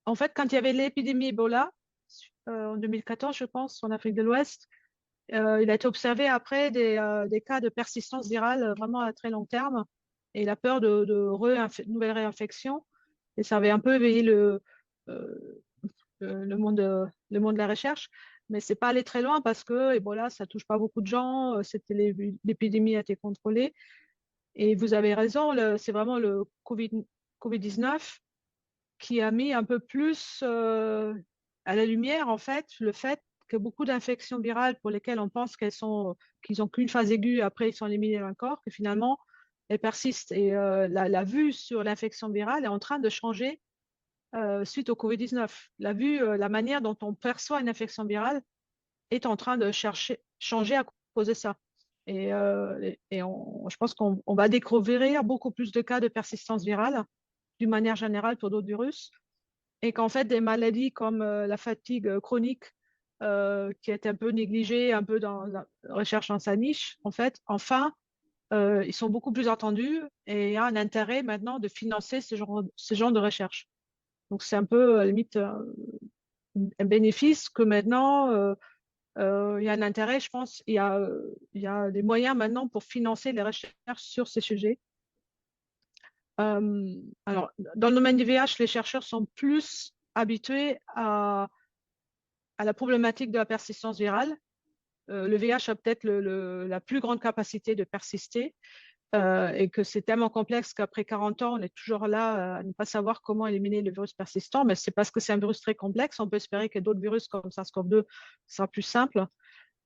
En fait, quand il y avait l'épidémie Ebola, en 2014, je pense, en Afrique de l'Ouest, il a été observé après des cas de persistance virale vraiment à très long terme. Et il a peur de nouvelles réinfections. Et ça avait un peu éveillé euh, le monde de la recherche. Mais c'est pas allé très loin parce que Ebola, ça touche pas beaucoup de gens. L'épidémie a été contrôlée. Et vous avez raison, c'est vraiment le Covid-19 qui a mis un peu plus à la lumière, en fait, le fait que beaucoup d'infections virales pour lesquelles on pense qu'ils ont qu'une phase aiguë, après ils sont éliminés dans le corps, que finalement, elles persistent. Et la vue sur l'infection virale est en train de changer suite au Covid-19. La manière dont on perçoit une infection virale est en train de changer à cause de ça. Je pense qu'on va découvrir beaucoup plus de cas de persistance virale d'une manière générale pour d'autres virus et qu'en fait, des maladies comme la fatigue chronique, qui est un peu négligée, un peu dans la recherche dans sa niche, en fait, enfin, ils sont beaucoup plus entendus et il y a un intérêt maintenant de financer ce genre de recherche. Donc, c'est un peu, à la limite, un bénéfice que maintenant, il y a un intérêt, je pense, il y a des moyens maintenant pour financer les recherches sur ces sujets. Alors, dans le domaine du VIH, les chercheurs sont plus habitués à la problématique de la persistance virale. Le VIH a peut-être la plus grande capacité de persister et que c'est tellement complexe qu'après 40 ans, on est toujours là à ne pas savoir comment éliminer le virus persistant, mais c'est parce que c'est un virus très complexe. On peut espérer que d'autres virus comme SARS-CoV-2 sera plus simple.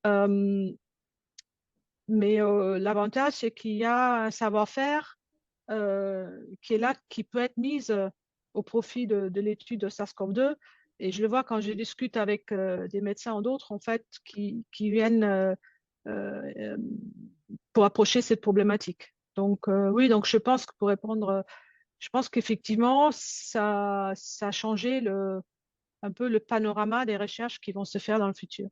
Euh, mais l'avantage, c'est qu'il y a un savoir-faire qui est là, qui peut être mise au profit de l'étude de SARS-CoV-2. Et je le vois quand je discute avec des médecins ou d'autres, en fait, qui viennent euh, pour approcher cette problématique. Donc, oui, donc je pense que pour répondre, je pense qu'effectivement, ça a changé un peu le panorama des recherches qui vont se faire dans le futur.